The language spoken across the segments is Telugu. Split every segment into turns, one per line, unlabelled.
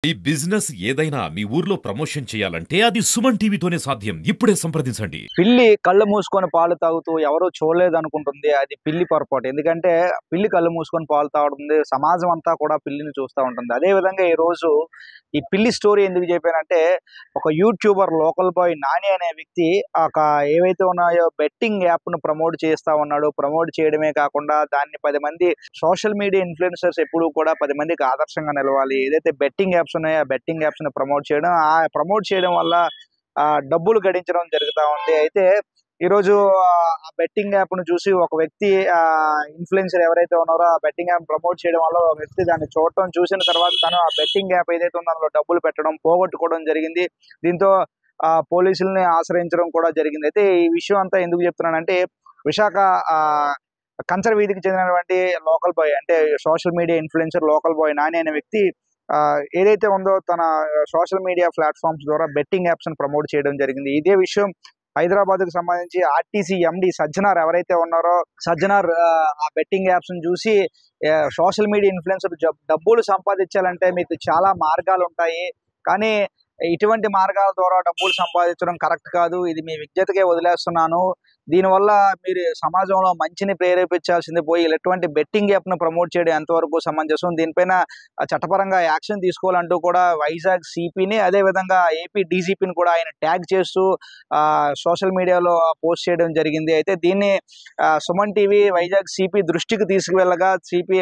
ఈ బిజినెస్ ఏదైనా మీ ఊర్లో ప్రమోషన్ చేయాలంటే అది సుమన్ టీవీతోనే సాధ్యం. ఇప్పుడే సంప్రదించండి.
పిల్లి కళ్ళు మూసుకొని పాలు తాగుతూ ఎవరు చూడలేదనుకుంటుంది. అది పిల్లి పొరపాటు. ఎందుకంటే పిల్లి కళ్ళు మూసుకొని పాలు తాగుతుంది. సమాజం అంతా కూడా పిల్లిని చూస్తా ఉంటుంది. అదే విధంగా ఈరోజు ఈ పిల్లి స్టోరీ ఎందుకు చెప్పానంటే, ఒక యూట్యూబర్ లోకల్ బాయ్ నాని అనే వ్యక్తి ఏవైతే ఉన్నాయో బెట్టింగ్ యాప్‌ను ప్రమోట్ చేస్తా ఉన్నాడు. ప్రమోట్ చేయడమే కాకుండా దాన్ని 10 మంది సోషల్ మీడియా ఇన్‌ఫ్లుయెన్సర్స్ ఎప్పుడూ కూడా 10 మందికి ఆదర్శంగా నిలవాలి. ఏదైతే బెట్టింగ్ యాప్స్ ఉన్నాయో ఆ బెట్టింగ్ యాప్స్‌ని ప్రమోట్ చేయడం, ప్రమోట్ చేయడం వల్ల డబ్బులు గడించడం జరుగుతా ఉంది. అయితే ఈరోజు ఆ బెట్టింగ్ యాప్‌ను చూసి ఒక వ్యక్తి ఇన్‌ఫ్లుయెన్సర్ ఎవరైతే ఉన్నారో ఆ బెట్టింగ్ యాప్ ప్రమోట్ చేయడం వల్ల ఒక వ్యక్తి దాన్ని చూడటం, చూసిన తర్వాత తను ఆ బెట్టింగ్ యాప్ ఏదైతే ఉందో అందులో డబ్బులు పెట్టడం, పోగొట్టుకోవడం జరిగింది. దీంతో పోలీసుల్ని ఆశ్రయించడం కూడా జరిగింది. అయితే ఈ విషయం అంతా ఎందుకు చెప్తున్నానంటే, విశాఖ కంచర వీధికి చెందినటువంటి లోకల్ బాయ్, అంటే social media influencer local boy Nani అనే వ్యక్తి ఏదైతే ఉందో తన సోషల్ మీడియా ప్లాట్‌ఫామ్స్ ద్వారా బెట్టింగ్ యాప్స్‌ని ప్రమోట్ చేయడం జరిగింది. ఇదే విషయం హైదరాబాద్‌కు సంబంధించి ఆర్టీసీ ఎండీ సజ్జనార్ ఎవరైతే ఉన్నారో, సజ్జనార్ ఆ బెట్టింగ్ యాప్స్‌ని చూసి సోషల్ మీడియా ఇన్‌ఫ్లుయెన్సర్ డబ్బులు సంపాదించాలంటే మీకు చాలా మార్గాలుంటాయి. కానీ ఇటువంటి మార్గాల ద్వారా డబ్బులు సంపాదించడం కరెక్ట్ కాదు. ఇది మీ విజ్ఞతకే వదిలేస్తున్నాను. దీనివల్ల మీరు సమాజంలో మంచిని ప్రేరేపించాల్సింది పోయి ఇటువంటి బెట్టింగ్ యాప్‌ను ప్రమోట్ చేయడం ఎంతవరకు సమంజసం? దీనిపైన చట్టపరంగా యాక్షన్ తీసుకోవాలంటూ కూడా వైజాగ్ సిపిని, అదేవిధంగా ఏపీ డీజీపీని కూడా ఆయన ట్యాగ్ చేస్తూ సోషల్ మీడియాలో పోస్ట్ చేయడం జరిగింది. అయితే దీన్ని సుమన్ టీవీ వైజాగ్ సిపి దృష్టికి తీసుకువెళ్ళగా సిపి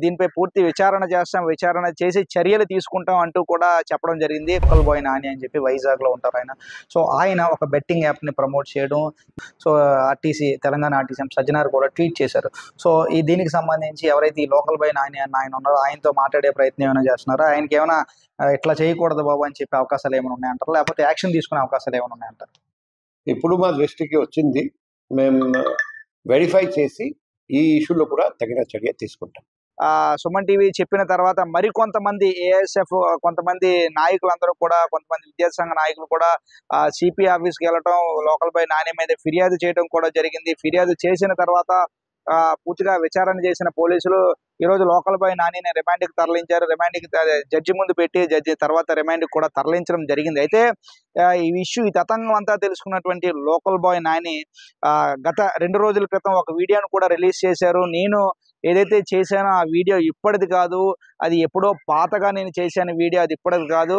దీనిపై పూర్తి విచారణ చేస్తాం, విచారణ చేసి చర్యలు తీసుకుంటాం అంటూ కూడా చెప్పడం జరిగింది. లోకల్ బాయ్ నాని అని చెప్పి వైజాగ్‌లో ఉంటారు ఆయన. సో ఆయన ఒక బెట్టింగ్ యాప్‌ని ప్రమోట్ చేయడం, సో తెలంగాణ ఆర్టీసీ సజ్జనార్ కూడా ట్వీట్ చేశారు. సో దీనికి సంబంధించి ఎవరైతే ఈ లోకల్ బాయ్ నాని అన్న ఆయన ఉన్నారో ఆయనతో మాట్లాడే ప్రయత్నం ఏమైనా చేస్తున్నారా? ఆయనకి ఏమైనా ఇట్లా చేయకూడదు బాబు అని చెప్పే అవకాశాలు ఏమైనా ఉన్నాయంటారా? లేకపోతే యాక్షన్ తీసుకునే అవకాశాలు ఏమైనా ఉన్నాయంటారా?
ఇప్పుడు మా దృష్టికి వచ్చింది. మేము వెరిఫై చేసి ఈ ఇష్యూలో కూడా తగిన చర్య తీసుకుంటాం.
సుమన్ టీవీ చెప్పిన తర్వాత మరికొంతమంది ఏఎస్ఎఫ్ కొంతమంది నాయకులందరూ కూడా, కొంతమంది విద్యార్థి సంఘ నాయకులు కూడా సిపి ఆఫీస్కి వెళ్ళటం, లోకల్ బాయ్ నాని మీద ఫిర్యాదు చేయడం కూడా జరిగింది. ఫిర్యాదు చేసిన తర్వాత పూర్తిగా విచారణ చేసిన పోలీసులు ఈరోజు లోకల్ బాయ్ నానిని రిమాండ్కి తరలించారు. రిమాండ్కి జడ్జి ముందు పెట్టి జడ్జి తర్వాత రిమాండ్కి కూడా తరలించడం జరిగింది. అయితే ఈ తతంగం అంతా తెలుసుకున్నటువంటి లోకల్ బాయ్ నాని గత 2 రోజుల క్రితం ఒక వీడియోను కూడా రిలీజ్ చేశారు. నేను ఏదైతే చేశానో ఆ వీడియో ఇప్పటిది కాదు, అది ఎప్పుడో పాతగా నేను చేశాను వీడియో, అది ఇప్పటిది కాదు.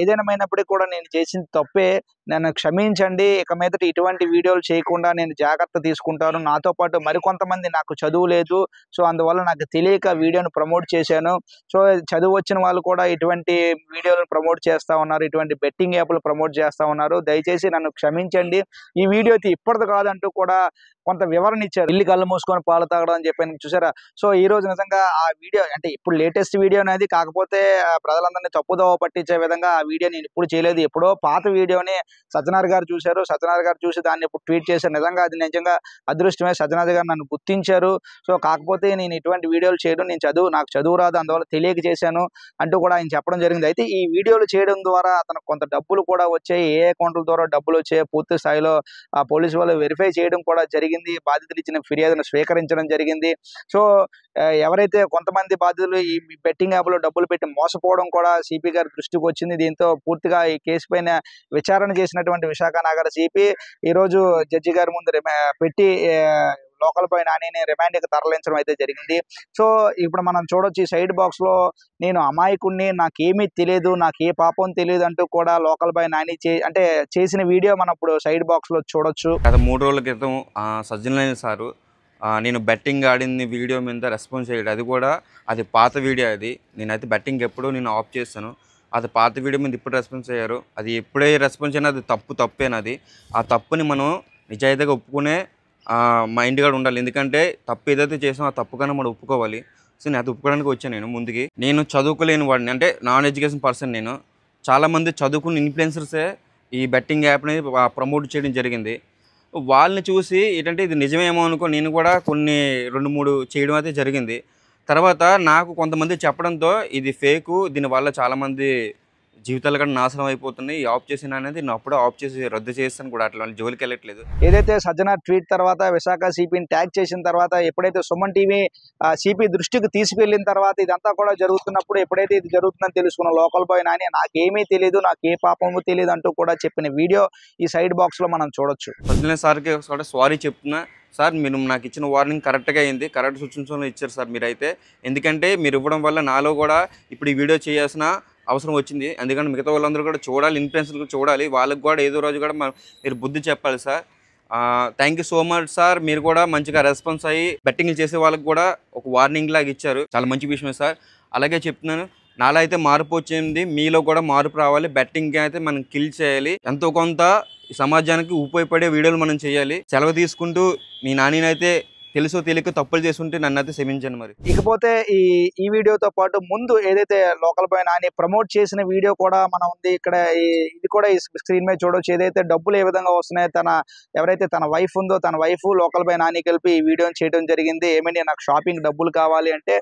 ఏదైనప్పటికీ కూడా నేను చేసింది తప్పే, నన్ను క్షమించండి. ఇక మీదట ఇటువంటి వీడియోలు చేయకుండా నేను జాగ్రత్త తీసుకుంటాను. నాతో పాటు మరికొంతమంది నాకు చదువు లేదు, సో అందువల్ల నాకు తెలియక వీడియోను ప్రమోట్ చేశాను. సో చదువు వచ్చిన వాళ్ళు కూడా ఇటువంటి వీడియోలను ప్రమోట్ చేస్తూ ఉన్నారు, ఇటువంటి బెట్టింగ్ యాప్లు ప్రమోట్ చేస్తూ ఉన్నారు. దయచేసి నన్ను క్షమించండి. ఈ వీడియో ఇప్పటిది కాదంటూ కూడా కొంత వివరణ ఇచ్చారు. ఇల్లు కళ్ళు మూసుకొని పాలు తాగడం అని చెప్పాను చూసారా. సో ఈ రోజు నిజంగా ఆ వీడియో అంటే ఇప్పుడు లేటెస్ట్ వీడియో అనేది, కాకపోతే ప్రజలందరినీ తప్పుదోవ పట్టించే విధంగా ఆ వీడియో నేను ఇప్పుడు చేయలేదు. ఎప్పుడో పాత వీడియోని సజ్జనార్ గారు చూశారు. సజ్జనార్ గారు చూసి దాన్ని ఇప్పుడు ట్వీట్ చేశారు. నిజంగా అదృష్టమే, సజ్జనార్ గారు నన్ను గుర్తించారు. సో కాకపోతే నేను ఇటువంటి వీడియోలు చేయడం, నాకు చదువు రాదు, అందువల్ల తెలియక చేశాను అంటూ కూడా ఆయన చెప్పడం జరిగింది. అయితే ఈ వీడియోలు చేయడం ద్వారా అతను కొంత డబ్బులు కూడా వచ్చాయి. ఏ అకౌంట్ల ద్వారా డబ్బులు వచ్చాయో పూర్తి స్థాయిలో పోలీసు వాళ్ళు వెరిఫై చేయడం కూడా జరిగింది. బాధితులు ఇచ్చిన ఫిర్యాదును స్వీకరించడం జరిగింది. సో ఎవరైతే కొంతమంది బాధితులు ఈ బెట్టింగ్ యాప్లో డబ్బులు పెట్టి మోసపోవడం కూడా సిపి గారి దృష్టికి వచ్చింది. దీంతో పూర్తిగా ఈ కేసు పైన విచారణ చేసినటువంటి విశాఖ నగర సిపి ఈరోజు జడ్జి గారి ముందు పెట్టి లోకల్ బాయ్ నానిని రిమాండ్కి తరలించడం అయితే జరిగింది. సో ఇప్పుడు మనం చూడొచ్చు ఈ సైడ్ బాక్స్ లో, నేను అమాయకుడిని, నాకేమీ తెలియదు, నాకు ఏ పాపం తెలియదు అంటూ కూడా లోకల్ బాయ్ నాని చేసిన వీడియో మనం ఇప్పుడు సైడ్ బాక్స్ లో చూడొచ్చు.
గత 3 రోజుల క్రితం సజ్జనలేని సారు నేను బెట్టింగ్ ఆడింది వీడియో మీద రెస్పాన్స్ చేయడం, అది పాత వీడియో. అది నేనైతే బెట్టింగ్ ఎప్పుడూ నేను ఆఫ్ చేస్తాను. అది పాత వీడియో మీద ఇప్పుడు రెస్పాన్స్ అయ్యారు. అది ఎప్పుడే రెస్పాన్స్ అయినా అది తప్పేనది. ఆ తప్పుని మనం నిజాయితీగా ఒప్పుకునే మైండ్ కూడా ఉండాలి. ఎందుకంటే తప్పు ఏదైతే చేసామో ఆ తప్పు కన్నా మనం ఒప్పుకోవాలి. సో నేను అది ఒప్పుకోవడానికి వచ్చాను. నేను ముందుకి నేను చదువుకోలేని వాడిని, అంటే నాన్ ఎడ్యుకేషన్ పర్సన్. నేను చాలామంది చదువుకున్న ఇన్ఫ్లుయెన్సర్సే ఈ బెట్టింగ్ యాప్ని ప్రమోట్ చేయడం జరిగింది. వాళ్ళని చూసి ఏంటంటే ఇది నిజమేమో అనుకో నేను కూడా కొన్ని 2-3 చేయడం అయితే జరిగింది. తర్వాత నాకు కొంతమంది చెప్పడంతో ఇది ఫేకు, దీనివల్ల చాలామంది జీవితాలు కూడా నాశనం అయిపోతున్నాయి. ఆఫ్ చేసిన అనేది నేను అప్పుడే ఆఫ్ చేసి రద్దు చేస్తాను కూడా, అట్లా జోలికి వెళ్ళట్లేదు.
ఏదైతే సజ్జన ట్వీట్ తర్వాత విశాఖ సిపిని ట్యాగ్ చేసిన తర్వాత ఎప్పుడైతే సుమన్ టీవీ సిపి దృష్టికి తీసుకెళ్లిన తర్వాత ఇదంతా కూడా జరుగుతున్నప్పుడు ఎప్పుడైతే ఇది జరుగుతుందని తెలుసుకున్న లోకల్ బాయ్ నాని నాకేమీ తెలియదు, నాకు ఏ పాపము తెలియదు అంటూ కూడా చెప్పిన వీడియో ఈ సైడ్ బాక్స్ లో మనం చూడొచ్చు.
సజ్జన సార్కి కూడా సారీ చెప్తున్నా సార్, మీరు నాకు ఇచ్చిన వార్నింగ్ కరెక్ట్గా అయింది, కరెక్ట్ సూచనలు ఇచ్చారు సార్ మీరైతే. ఎందుకంటే మీరు ఇవ్వడం వల్ల నాలో కూడా ఇప్పుడు ఈ వీడియో చేయాల్సిన అవసరం వచ్చింది. అందుకని మిగతా వాళ్ళందరూ కూడా చూడాలి, ఇన్ఫ్లుయెన్సర్లు కూడా చూడాలి, వాళ్ళకి కూడా ఏదో రోజు కూడా మీరు బుద్ధి చెప్పాలి sir. Thank you so much sir. మీరు కూడా మంచిగా రెస్పాన్స్ అయ్యి బెట్టింగ్లు చేసే వాళ్ళకి కూడా ఒక వార్నింగ్ లాగా ఇచ్చారు, చాలా మంచి విషయమే సార్. అలాగే చెప్తున్నాను, నాలో అయితే మార్పు వచ్చింది, మీలో కూడా మార్పు రావాలి. బెట్టింగ్ అయితే మనం కిల్ చేయాలి, ఎంతో కొంత సమాజానికి ఉపయోగపడే వీడియోలు మనం చేయాలి. సెలవు తీసుకుంటూ మీ నానినైతే తెలుసో తెలియక తప్పులు చేస్తుంటే నన్ను అయితే క్షమించండి. మరి
ఇకపోతే ఈ వీడియోతో పాటు ముందు ఏదైతే లోకల్ బాయ్ నాని ప్రమోట్ చేసిన వీడియో కూడా మనం ఉంది ఇక్కడ. ఇది కూడా ఈ స్క్రీన్ మీద చూడొచ్చు. ఏదైతే డబ్బులు ఏ విధంగా వస్తున్నాయో ఎవరైతే తన వైఫ్ ఉందో తన వైఫ్ లోకల్ బాయ్ నాని కలిపి ఈ వీడియోని చేయడం జరిగింది. ఏమండి నాకు షాపింగ్ డబ్బులు కావాలి అంటే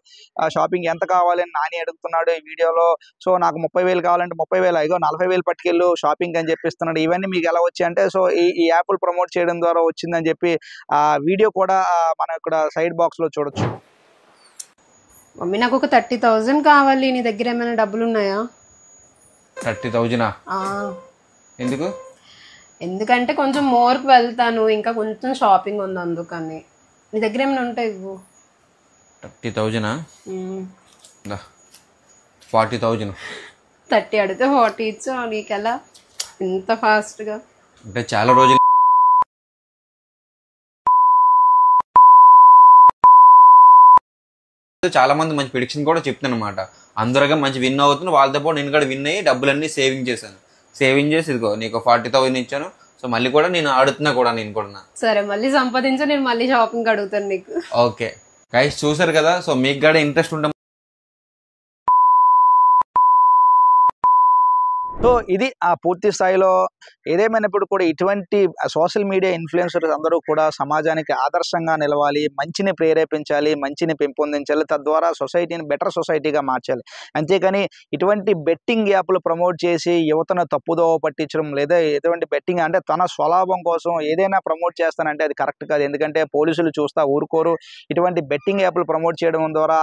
షాపింగ్ ఎంత కావాలి అని నాని అడుగుతున్నాడు ఈ వీడియోలో. సో నాకు 30,000 కావాలంటే 30,000 ఇగో 40,000 పట్టుకెళ్ళు షాపింగ్ అని చెప్పిస్తున్నాడు. ఇవన్నీ మీకు ఎలా వచ్చాయి అంటే సో ఈ యాప్లు ప్రమోట్ చేయడం ద్వారా వచ్చిందని చెప్పి ఆ వీడియో కూడా మనం ఇక్కడ సైడ్ బాక్స్ లో చూడొచ్చు.
మమ్మీ నాకు ఒక 30,000 కావాలి, నీ దగ్గర ఏమైనా డబ్బులు ఉన్నాయా?
30,000 ఎందుకు?
ఎందుకంటే కొంచెం మోర్కి వెళ్తాను, ఇంకా కొంచెం షాపింగ్ ఉంది అందుకని. నీ దగ్గర ఏమైనా ఉంటాయి ఇవ్వు.
30,000 40,000.
30 అడిగితే 40 ఇచ్చా, నీకెలా ఇంత ఫాస్ట్గా?
అంటే చాలా రోజులు చాలా మంది మంచి ప్రిడిక్షన్ కూడా చెప్తాను అనమాట. అందరుగా మంచి విన్ అవుతుంది, వాళ్ళతో పాటు నేను కూడా విన్ అయ్యి డబ్బులన్నీ సేవింగ్ చేశాను. సేవింగ్ చేసి ఇదిగో నీకు 40,000 ఇచ్చాను. సో మళ్ళీ కూడా నేను ఆడుతున్నా కూడా, నేను కూడా.
సరే మళ్ళీ సంపాదించా, నేను మళ్ళీ షాపింగ్ అడుగుతాను నీకు.
ఓకే గైస్, చూసారు కదా. సో మీకు కూడా ఇంట్రెస్ట్ ఉంటే
సో ఇది ఆ పూర్తి స్థాయిలో ఏదేమైనప్పుడు కూడా ఇటువంటి సోషల్ మీడియా ఇన్ఫ్లుయెన్సర్స్ అందరూ కూడా సమాజానికి ఆదర్శంగా నిలవాలి, మంచిని ప్రేరేపించాలి, మంచిని పెంపొందించాలి, తద్వారా సొసైటీని బెటర్ సొసైటీగా మార్చాలి. అంతేకాని ఇటువంటి బెట్టింగ్ యాప్లు ప్రమోట్ చేసి యువతను తప్పుదోవ పట్టించడం లేదా ఎటువంటి బెట్టింగ్ అంటే తన స్వలాభం కోసం ఏదైనా ప్రమోట్ చేస్తానంటే అది కరెక్ట్ కాదు. ఎందుకంటే పోలీసులు చూస్తా ఊరుకోరు. ఇటువంటి బెట్టింగ్ యాప్లు ప్రమోట్ చేయడం ద్వారా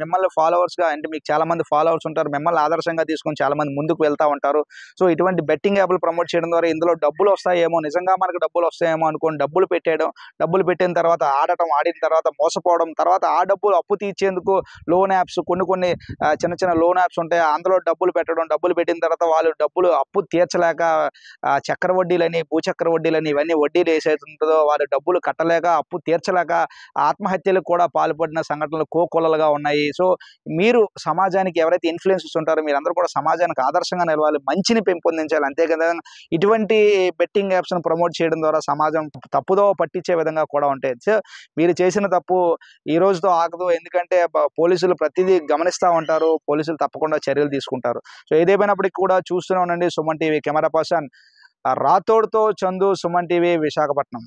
మిమ్మల్ని ఫాలోవర్స్గా అంటే మీకు చాలా మంది ఫాలోవర్స్ ఉంటారు, మిమ్మల్ని ఆదర్శంగా తీసుకొని చాలా మంది ముందుకు వెళ్తూ ఉంటారు. సో ఇటువంటి బెట్టింగ్ యాప్లు ప్రమోట్ చేయడం ద్వారా ఇందులో డబ్బులు వస్తాయేమో, నిజంగా మనకు డబ్బులు వస్తాయేమో అనుకోని డబ్బులు పెట్టిన తర్వాత ఆడిన తర్వాత మోసపోవడం, తర్వాత ఆ డబ్బులు అప్పు తీర్చేందుకు లోన్ యాప్స్ కొన్ని చిన్న లోన్ యాప్స్ ఉంటాయి, అందులో డబ్బులు పెట్టిన తర్వాత వాళ్ళు డబ్బులు అప్పు తీర్చలేక చక్ర వడ్డీలని భూచక్ర వడ్డీలని ఇవన్నీ వడ్డీలు వేసేస్తుంటుందో వాళ్ళు డబ్బులు కట్టలేక అప్పు తీర్చలేక ఆత్మహత్యలకు కూడా పాల్పడిన సంఘటనలు కోకొల్లలుగా ఉన్నాయి. సో మీరు సమాజానికి ఎవరైతే ఇన్ఫ్లుయెన్సర్స్ ఉంటారో మీరందరూ కూడా సమాజానికి ఆదర్శంగా నిలవాలి, మంచిని పెంపొందించాలి. అంతేకాదు ఇటువంటి బెట్టింగ్ యాప్స్ను ప్రమోట్ చేయడం ద్వారా సమాజం తప్పుదోవ పట్టించే విధంగా కూడా ఉంటాయి. సో మీరు చేసిన తప్పు ఈ రోజుతో ఆగదు, ఎందుకంటే పోలీసులు ప్రతిదీ గమనిస్తూ ఉంటారు, పోలీసులు తప్పకుండా చర్యలు తీసుకుంటారు. సో ఏదేమైనప్పటికీ కూడా చూస్తూనే ఉండండి సుమన్ టీవీ. కెమెరా పర్సన్ రాథోడ్తో చందు, సుమన్ టీవీ, విశాఖపట్నం.